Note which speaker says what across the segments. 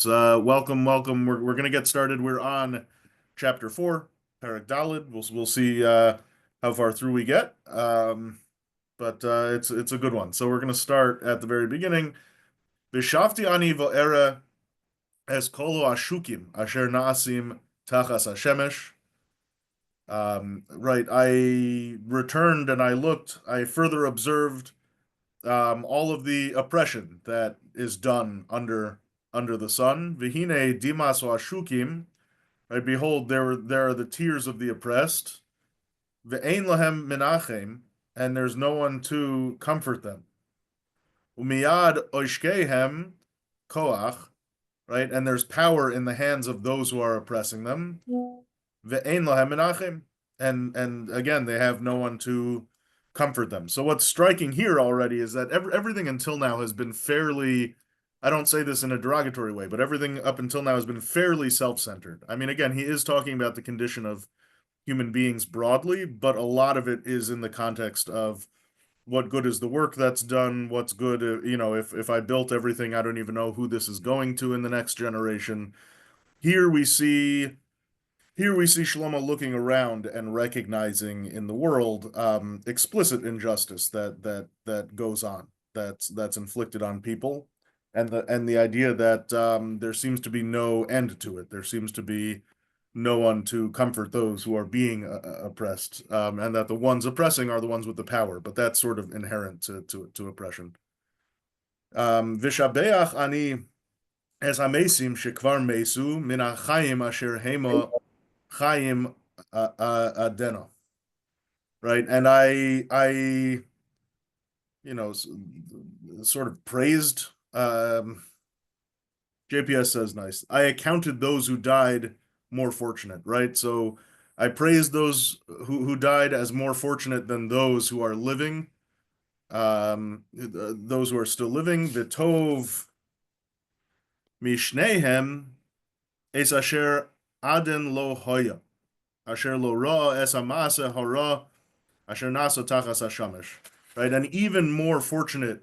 Speaker 1: Welcome, welcome. We're gonna get started. We're on chapter 4, Parak Dalid. We'll see how far through we get. But it's a good one. So we're gonna start at the very beginning. V'shavti ani vo'era es kolo ashukim asher na'asim tachas hashemesh. Right. I returned and I looked. I further observed all of the oppression that is done under the sun. Vihine dimas ashukim. Right, behold, there are the tears of the oppressed. Ve'ein lahem menachem, and there's no one to comfort them. Umiyad oishkehem koach, right, and there's power in the hands of those who are oppressing them. Ve'ein lahem menachem, and again, they have no one to comfort them. So what's striking here already is that everything until now has been fairly, I don't say this in a derogatory way, but everything up until now has been fairly self-centered. I mean, again, he is talking about the condition of human beings broadly, but a lot of it is in the context of what good is the work that's done, what's good, if I built everything, I don't even know who this is going to in the next generation. Here we see here we see Shlomo looking around and recognizing in the world explicit injustice that goes on, that's inflicted on people, and the idea that there seems to be no end to it. There seems to be no one to comfort those who are being oppressed, and that the ones oppressing are the ones with the power. But that's sort of inherent to oppression. Vishabeach ani es hamesim shekvar mesu min hachayim asher hema Chaim Adeno, right? And I, you know, sort of praised. JPS says nice. I accounted those who died more fortunate, right? So I praised those who died as more fortunate than those who are living. Those who are still living. V'tov mishnehem es asher aden lo hoya. Asher lo ra es amasa hara asher nasa tachas hashamesh. Right, and even more fortunate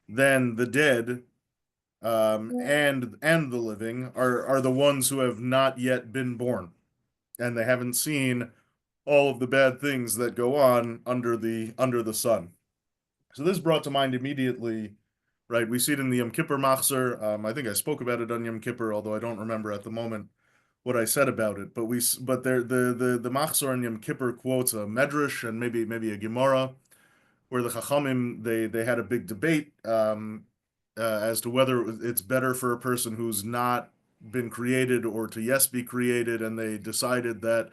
Speaker 1: than the dead and the living are the ones who have not yet been born, and they haven't seen all of the bad things that go on under the sun. So this brought to mind immediately, right? We see it in the Yom Kippur Machzor. I think I spoke about it on Yom Kippur, although I don't remember at the moment what I said about it. But there the Machzor in Yom Kippur quotes a Medrash and maybe a Gemara where the Chachamim they had a big debate as to whether it's better for a person who's not been created or to yes be created, and they decided that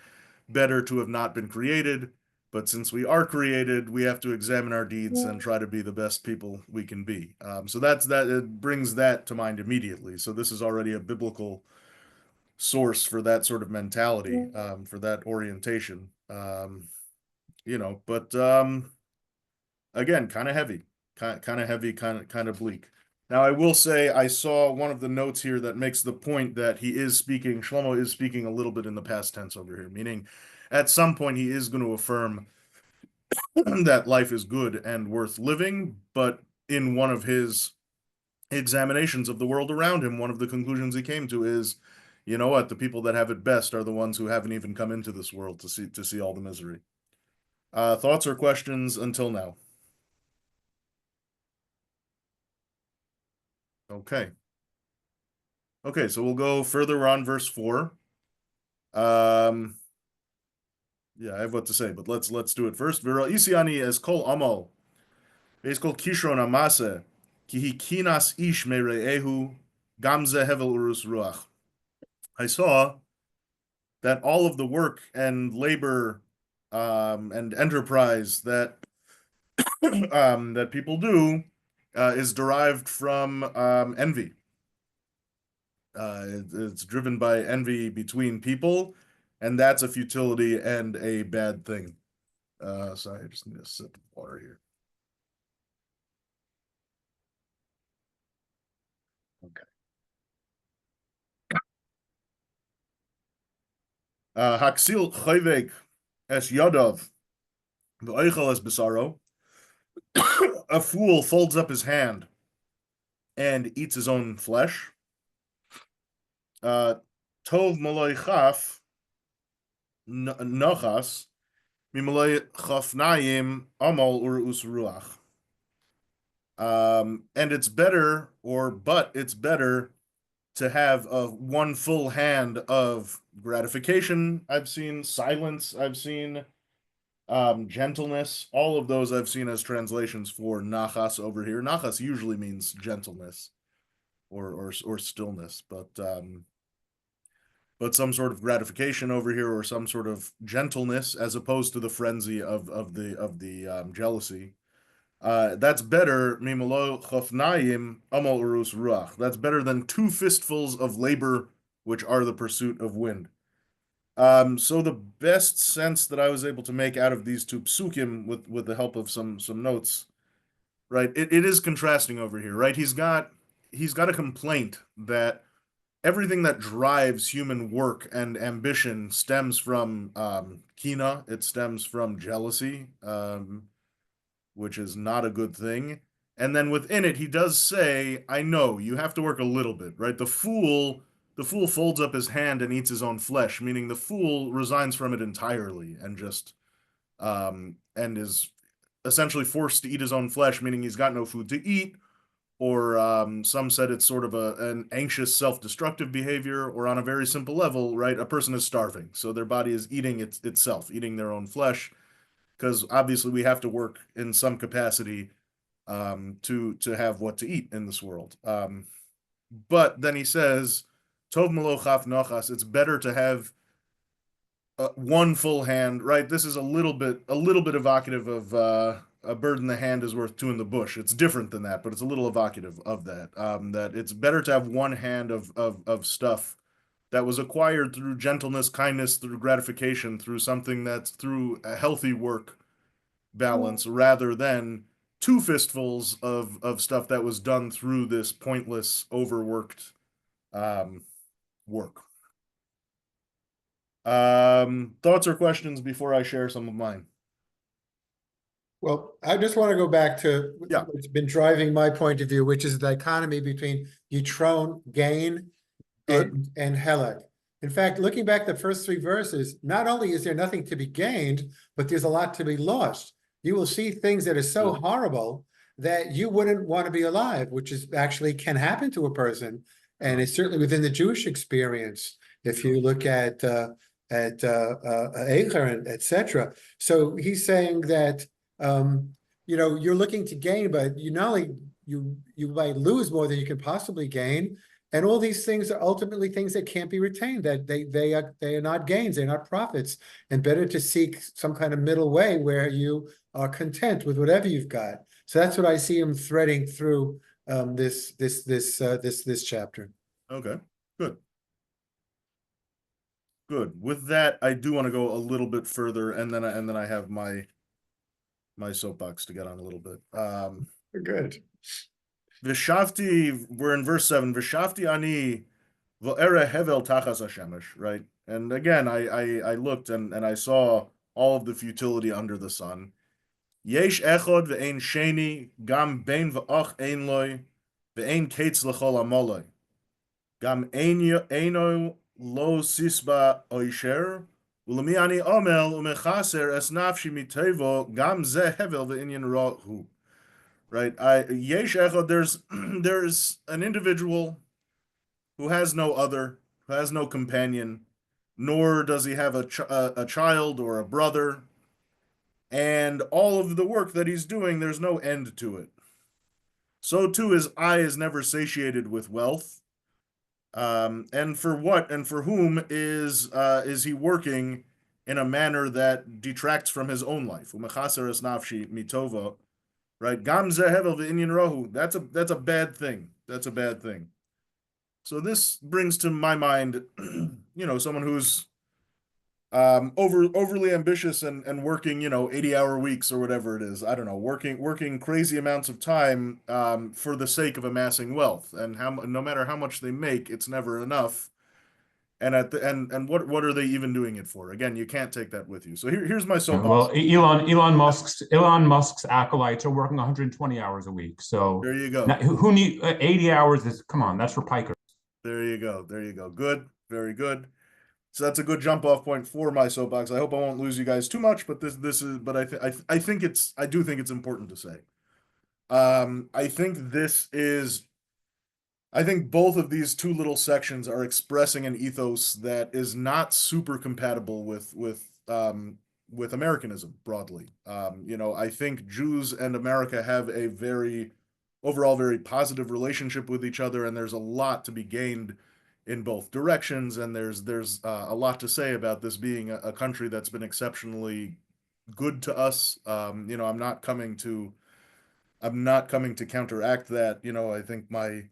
Speaker 1: better to have not been created. But since we are created, we have to examine our deeds and try to be the best people we can be. So that it brings that to mind immediately. So this is already a biblical source for that sort of mentality, for that orientation. But again, kind of heavy, kind of heavy, kind of bleak. Now, I will say I saw one of the notes here that makes the point that Shlomo is speaking a little bit in the past tense over here, meaning at some point he is going to affirm that life is good and worth living, but in one of his examinations of the world around him, one of the conclusions he came to is, you know what, the people that have it best are the ones who haven't even come into this world to see all the misery. Thoughts or questions until now? Okay. Okay, so we'll go further. We're on verse 4. Yeah, I have what to say, but let's do it first. V'ra isiani es kol amal, es kol kishron amase, ki hi kinas ish mere'ehu, gamze hevel urus ruach. I saw that all of the work and labor and enterprise that that people do is derived from envy. It's driven by envy between people, and that's a futility and a bad thing. Sorry, I just need a sip of water here. Okay. Haksil chayvek es yadav v'oichel es besaro. A fool folds up his hand and eats his own flesh. Tov maloi chaf nochas mimaloi chafnayim amal urus ruach. And it's better, but it's better to have a one full hand of gratification. I've seen silence. I've seen gentleness. All of those I've seen as translations for nachas over here. Nachas usually means gentleness or stillness, but some sort of gratification over here or some sort of gentleness as opposed to the frenzy of the jealousy. That's better, mimalo chofnayim amal urus ruach. That's better than two fistfuls of labor, which are the pursuit of wind. So the best sense that I was able to make out of these two psukim with the help of some notes, right? It is contrasting over here, right? He's got a complaint that everything that drives human work and ambition stems from kina. It stems from jealousy, which is not a good thing. And then within it, he does say, "I know you have to work a little bit, right? The fool folds up his hand and eats his own flesh, meaning the fool resigns from it entirely and just and is essentially forced to eat his own flesh, meaning he's got no food to eat, or some said it's sort of an anxious, self-destructive behavior, or on a very simple level, right? A person is starving, so their body is eating itself, eating their own flesh, because obviously we have to work in some capacity to have what to eat in this world. But then he says, "Tov melochaf nochas." It's better to have one full hand, right? This is a little bit evocative of a bird in the hand is worth two in the bush. It's different than that, but it's a little evocative of that. That it's better to have one hand of stuff that was acquired through gentleness, kindness, through gratification, through something that's through a healthy work balance, rather than two fistfuls of stuff that was done through this pointless, overworked work. Thoughts or questions before I share some of mine?
Speaker 2: Well, I just want to go back to
Speaker 1: Yeah.
Speaker 2: what's been driving my point of view, which is the dichotomy between Yitron, gain,
Speaker 1: Good.
Speaker 2: and Helek. In fact, looking back the first three verses, not only is there nothing to be gained, but there's a lot to be lost. You will see things that are so horrible that you wouldn't want to be alive, which is actually can happen to a person, and it's certainly within the Jewish experience. If you look at Eicher and etc. So he's saying that you're looking to gain, but you not only you might lose more than you can possibly gain. And all these things are ultimately things that can't be retained, that they are not gains, they're not profits, and better to seek some kind of middle way where you are content with whatever you've got. So that's what I see him threading through this chapter.
Speaker 1: Okay. Good. Good. With that, I do want to go a little bit further, and then I have my soapbox to get on a little bit.
Speaker 2: Good.
Speaker 1: Vishavti, we're in verse 7. Vishavti ani v'era hevel tachas hashemesh, right? And again, I looked and I saw all of the futility under the sun. Yesh echod ve'ein sheni, gam bein v'ach ein loy, ve'ein kates l'chol amoloi. Gam eino lo sisba oisher, ulemi ani omel umechaser es nafshi mitevo, gam ze hevel ve'inyan rohu. Right? Yesh echad, there's an individual who has no other, who has no companion, nor does he have a child or a brother, and all of the work that he's doing, there's no end to it. So too his eye is never satiated with wealth. And for what and for whom is he working in a manner that detracts from his own life? Umechaser es nafshi mitova, right? Gam zehevel v'inyan rohu. That's a bad thing. That's a bad thing. So this brings to my mind, someone who's overly ambitious and working, 80-hour weeks or whatever it is. I don't know, working crazy amounts of time for the sake of amassing wealth. And no matter how much they make, it's never enough. And what are they even doing it for? Again, you can't take that with you. So here's my soapbox.
Speaker 3: Well, Elon Musk's acolytes are working 120 hours a week. So
Speaker 1: There you go.
Speaker 3: now, who need 80 hours? Come on, that's for pikers.
Speaker 1: There you go. There you go. Good. Very good. So that's a good jump off point for my soapbox. I hope I won't lose you guys too much, but this is but I think I do think it's important to say. I think this is I think both of these two little sections are expressing an ethos that is not super compatible with Americanism broadly. I think Jews and America have a very overall very positive relationship with each other, and there's a lot to be gained in both directions. And there's a lot to say about this being a country that's been exceptionally good to us. I'm not coming to counteract that. I think my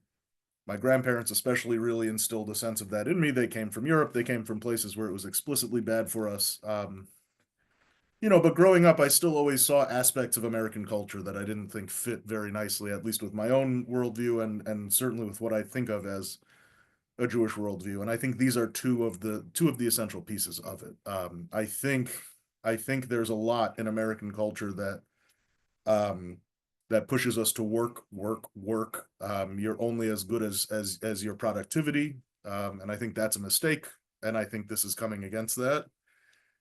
Speaker 1: grandparents especially really instilled a sense of that in me. They came from Europe. They came from places where it was explicitly bad for us. But growing up, I still always saw aspects of American culture that I didn't think fit very nicely, at least with my own worldview and certainly with what I think of as a Jewish worldview. And I think these are two of the essential pieces of it. I think there's a lot in American culture um, that pushes us to work, work, work. You're only as good as your productivity, and I think that's a mistake. And I think this is coming against that.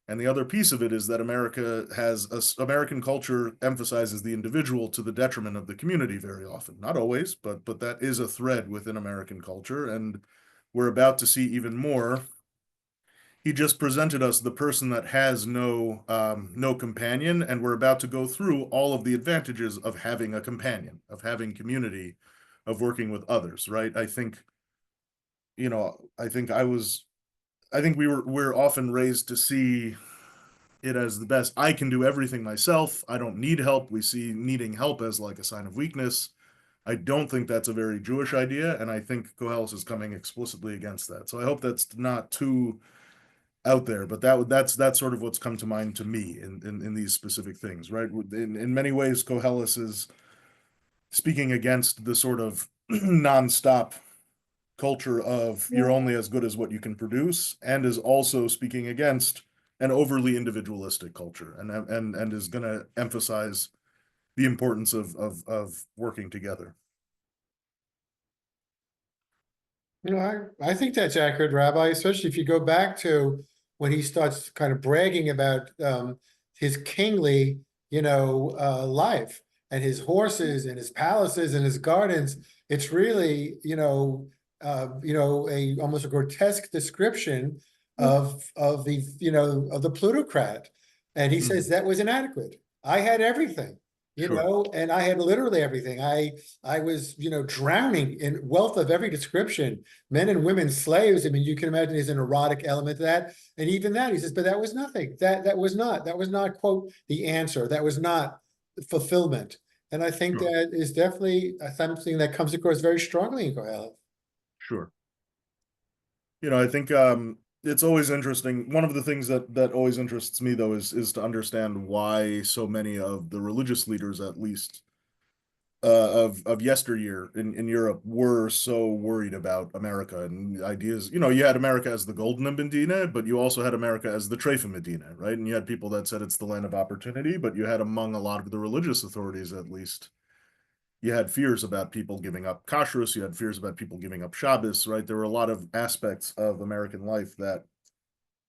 Speaker 1: And the other piece of it is that American culture emphasizes the individual to the detriment of the community very often. Not always, but that is a thread within American culture, and we're about to see even more. He just presented us the person that has no companion, and we're about to go through all of the advantages of having a companion, of having community, of working with others, right? I think I think we're often raised to see it as the best. I can do everything myself. I don't need help. We see needing help as like a sign of weakness. I don't think that's a very Jewish idea, and I think Kohelet is coming explicitly against that. So I hope that's not too out there, but that's sort of what's come to mind to me in these specific things, right? In many ways, Kohelet is speaking against the sort of nonstop culture of you're only as good as what you can produce, and is also speaking against an overly individualistic culture, and is going to emphasize the importance of working together.
Speaker 2: I think that's accurate, Rabbi, especially if you go back to when he starts kind of bragging about his kingly, life and his horses and his palaces and his gardens. It's really, a almost a grotesque description of the plutocrat. And he says
Speaker 1: Mhm.
Speaker 2: that was inadequate. I had everything.
Speaker 1: Sure.
Speaker 2: And I had literally everything. I was, drowning in wealth of every description, men and women, slaves. I mean, you can imagine there's an erotic element to that. And even that, he says, but that was nothing. That was not, quote, the answer. That was not fulfillment. And I think
Speaker 1: Sure.
Speaker 2: that is definitely something that comes across very strongly in Kohelet.
Speaker 1: Sure. I think it's always interesting. One of the things that always interests me though is to understand why so many of the religious leaders, at least of yesteryear in Europe, were so worried about America and ideas. You had America as the Golden Medina, but you also had America as the Treifa Medina, right? And you had people that said it's the land of opportunity, but you had among a lot of the religious authorities, at least, you had fears about people giving up kashrus, you had fears about people giving up Shabbos, right? There were a lot of aspects of American life that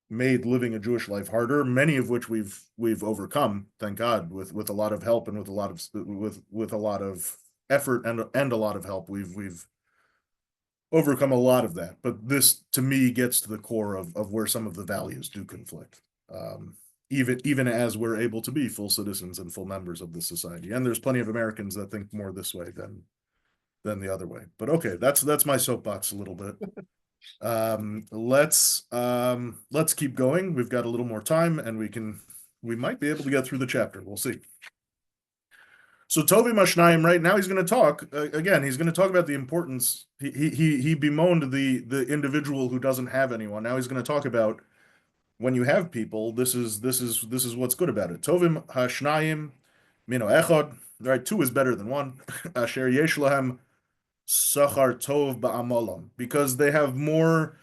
Speaker 1: made living a Jewish life harder, many of which we've overcome, thank God, with a lot of help and with a lot of effort and a lot of help. We've overcome a lot of that. But this to me gets to the core of where some of the values do conflict. Um, even as we're able to be full citizens and full members of the society. And there's plenty of Americans that think more this way than the other way. But okay, that's my soapbox a little bit. Let's keep going. We've got a little more time, and we might be able to get through the chapter. We'll see. So Tovi Mashnayim, right now he's going to talk again. He's going to talk about the importance. He bemoaned the individual who doesn't have anyone. Now he's going to talk about when you have people. This is what's good about it. Tovim Hashnayim Mino Echad. Right, two is better than one. Asher Yesh Lahem Sachar Tov Ba'amolam, because they have more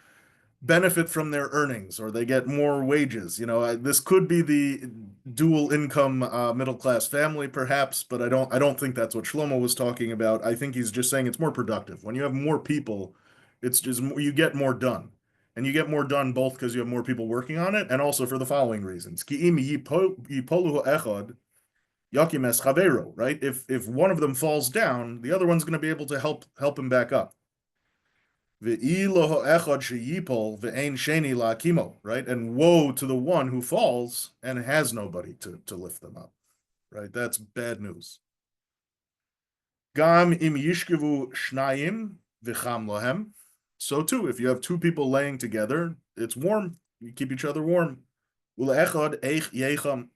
Speaker 1: benefit from their earnings, or they get more wages. This could be the dual income middle class family perhaps, but I don't think that's what Shlomo was talking about. I think he's just saying it's more productive when you have more people. It's just you get more done. And you get more done both because you have more people working on it and also for the following reasons. Right? If one of them falls down, the other one's going to be able to help him back up. Right? And woe to the one who falls and has nobody to lift them up. Right? That's bad news. Gam im yishkevu shnayim v'cham lohem. So too, if you have two people laying together, it's warm. You keep each other warm. Uleechad eich yecham.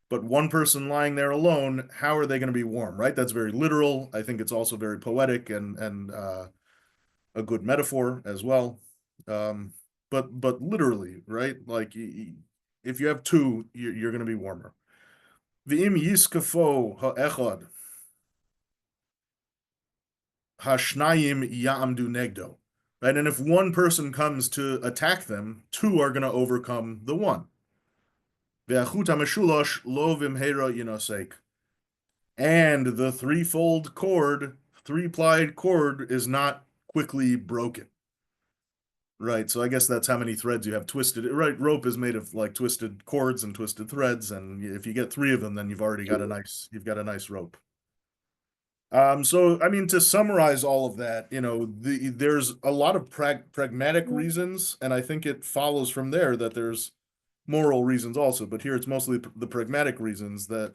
Speaker 1: But one person lying there alone, how are they going to be warm, right? That's very literal. I think it's also very poetic and a good metaphor as well. Um, but literally, right? Like if you have two, you're going to be warmer. V'im yiskafo ha'echad hashnayim ya'amdu negdo. Right? And if one person comes to attack them, two are going to overcome the one. Ve'achut ha'meshulash lo vimhera yinosek. And the threefold cord, three-plied cord, is not quickly broken. Right, so I guess that's how many threads you have twisted. Right, rope is made of like twisted cords and twisted threads, and if you get three of them, then you've got a nice rope. So I mean, to summarize all of that, there's a lot of pragmatic reasons, and I think it follows from there that there's moral reasons also. But here it's mostly the pragmatic reasons that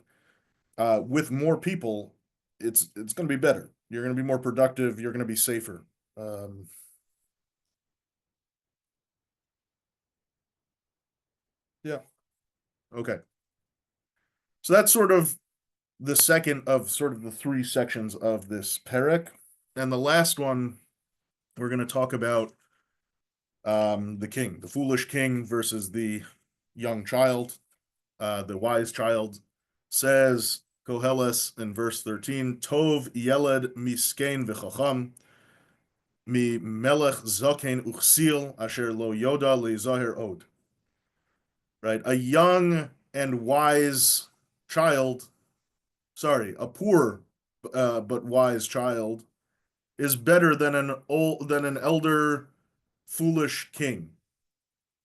Speaker 1: with more people, it's going to be better. You're going to be more productive. You're going to be safer. Um, yeah. Okay. So that's sort of the second of sort of the three sections of this perek. And the last one, we're going to talk about the king, the foolish king versus the young child, the wise child. Says Koheles in verse 13, Tov yeled miskein v'chacham, mi melech zokein uchsil, asher lo yoda lezaher od. Right? A young and wise child, sorry, a poor but wise child is better than an elder foolish king.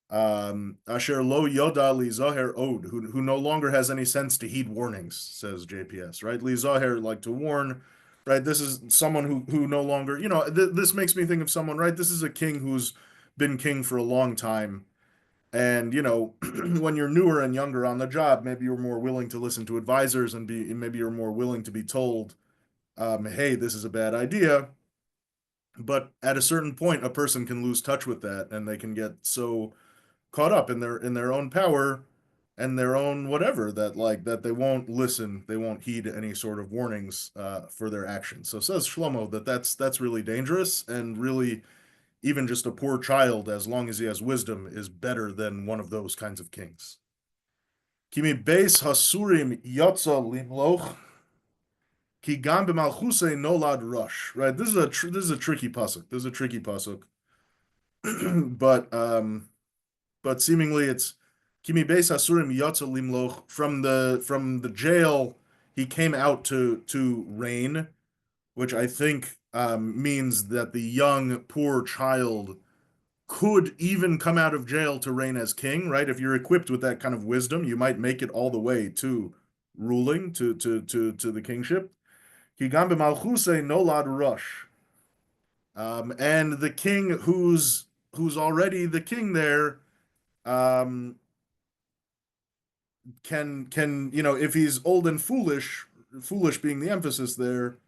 Speaker 1: Asher lo yoda li zaher od, who no longer has any sense to heed warnings, says JPS, right? Li zaher, like to warn, right? This is someone who no longer, this makes me think of someone, right? This is a king who's been king for a long time. And when you're newer and younger on the job, maybe you're more willing to listen to advisors and maybe you're more willing to be told, hey, this is a bad idea. But at a certain point, a person can lose touch with that, and they can get so caught up in their own power and their own whatever that they won't listen, they won't heed any sort of warnings for their actions. So says Shlomo that's really dangerous, and really even just a poor child, as long as he has wisdom, is better than one of those kinds of kings. Kimi beis hasurim yotza limloch ki gam b'malchusei nolad rush. Right, this is a tricky pasuk. This is a tricky pasuk, but seemingly it's Kimi Beis Hasurim Yatza Limloch, from the jail. He came out to reign, which I think means that the young poor child could even come out of jail to reign as king. Right? If you're equipped with that kind of wisdom, you might make it all the way to ruling to the kingship. Higam b'malchusei nolad rush. And the king who's already the king there um, can if he's old and foolish being the emphasis there,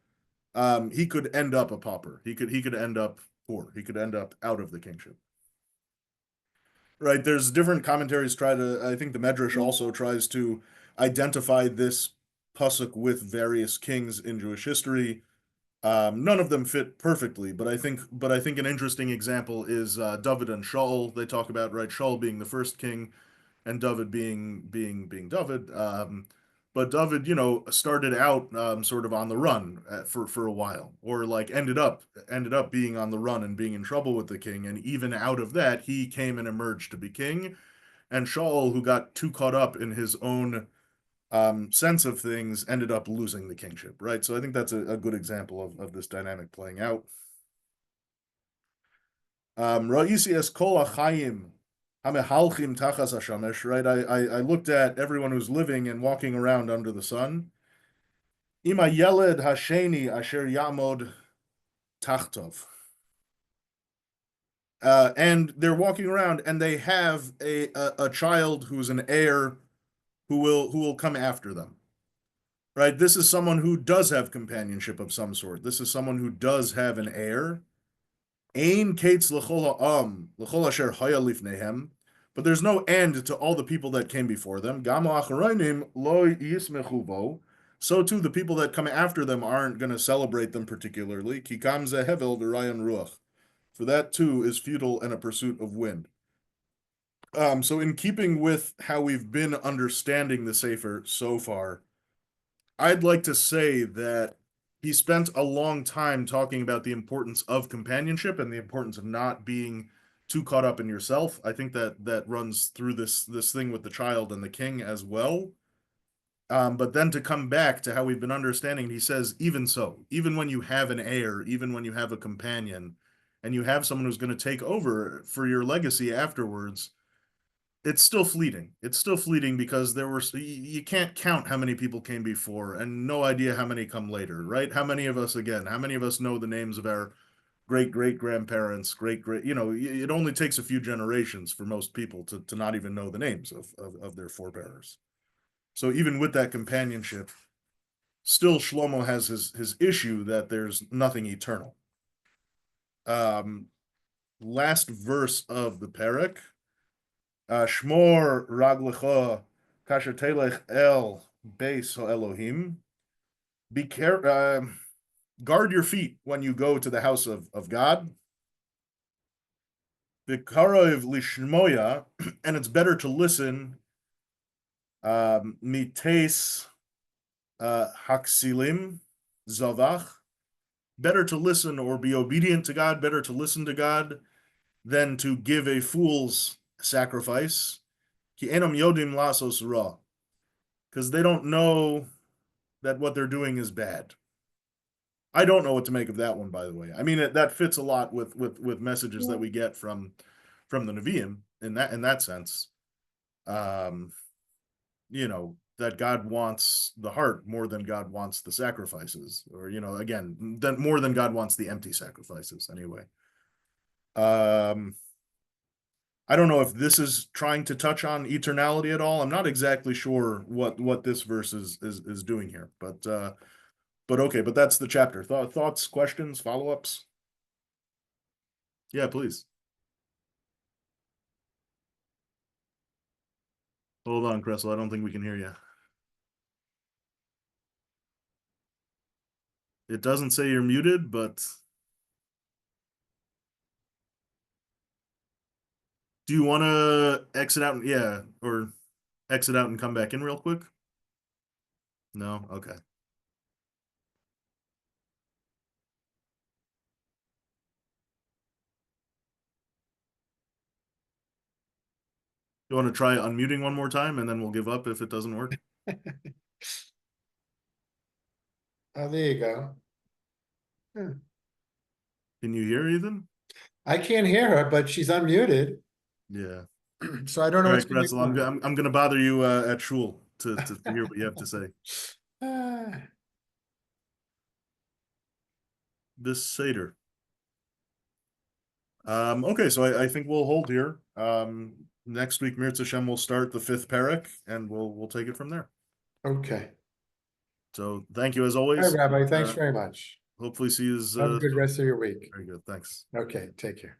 Speaker 1: he could end up a pauper. He could end up poor. He could end up out of the kingship. Right? There's different commentaries try to. I think the Medrash also tries to identify this pasuk with various kings in Jewish history. None of them fit perfectly, but I think an interesting example is David and Shaul. They talk about, right, Shaul being the first king and David being David. But David, started out sort of on the run for a while, or like ended up being on the run and being in trouble with the king, and even out of that, he came and emerged to be king. And Shaul, who got too caught up in his own sense of things, ended up losing the kingship, right? So I think that's a good example of this dynamic playing out. Ra'isi es kol hachayim hamehalchim tachas hashamesh, right? I looked at everyone who's living and walking around under the sun. Ima yeled hasheni asher yamod tachtov. And they're walking around and they have a child who's an heir who will come after them. Right? This is someone who does have companionship of some sort. This is someone who does have an heir. Ein kates l'chol asher haya lifnehem, but there's no end to all the people that came before them. Gamo acharonim lo yismechu bo. So too, the people that come after them aren't going to celebrate them particularly. Kikam zehevel v'rayan ruach. For that too is futile and a pursuit of wind. So in keeping with how we've been understanding the Sefer so far, I'd like to say that he spent a long time talking about the importance of companionship and the importance of not being too caught up in yourself. I think that runs through this thing with the child and the king as well. But then to come back to how we've been understanding, he says, even so, even when you have an heir, even when you have a companion, and you have someone who's going to take over for your legacy afterwards, it's still fleeting. It's still fleeting because you can't count how many people came before and no idea how many come later, right? How many of us, again, how many of us know the names of our great grandparents, it only takes a few generations for most people to not even know the names of their forebears. So even with that companionship, still Shlomo has his issue that there's nothing eternal. Last verse of the parak. Shmor raglecha kasher telech el beis Elohim. Guard your feet when you go to the house of God. V'karev lishmoya, and it's better to listen. Mites haksilim zavach. Better to listen or be obedient to God. Better to listen to God than to give a fool's sacrifice. Ki enam yodim lasos ra, because they don't know that what they're doing is bad. I don't know what to make of that one, by the way. I mean, that fits a lot with messages that we get from the Nevi'im in that sense. That God wants the heart more than God wants the sacrifices, or again, more than God wants the empty sacrifices. Anyway, I don't know if this is trying to touch on eternality at all. I'm not exactly sure what this verse is doing here, but okay, but that's the chapter. Thoughts, questions, follow-ups? Yeah, please. Hold on, Cressel. I don't think we can hear you. It doesn't say you're muted, but do you want to exit out? Yeah, or exit out and come back in real quick? No? Okay. You want to try unmuting one more time and then we'll give up if it doesn't work?
Speaker 2: Oh, there you go. Hmm.
Speaker 1: Can you hear Ethan?
Speaker 2: I can't hear her, but she's unmuted.
Speaker 1: Yeah.
Speaker 2: So I don't know
Speaker 1: All
Speaker 2: what's
Speaker 1: right,
Speaker 2: going
Speaker 1: Pretzel,
Speaker 2: on.
Speaker 1: I'm gonna bother you at shul to hear what you have to say.
Speaker 2: Ah,
Speaker 1: This Seder. Okay, so I think we'll hold here. Next week, Mirza Hashem will start the fifth parak, and we'll take it from there.
Speaker 2: okay.
Speaker 1: So thank you as
Speaker 2: All right,
Speaker 1: always.
Speaker 2: Rabbi, thanks very much.
Speaker 1: Hopefully see you
Speaker 2: Have a good
Speaker 1: soon.
Speaker 2: rest of your week.
Speaker 1: Very good. Thanks.
Speaker 2: Okay, take care.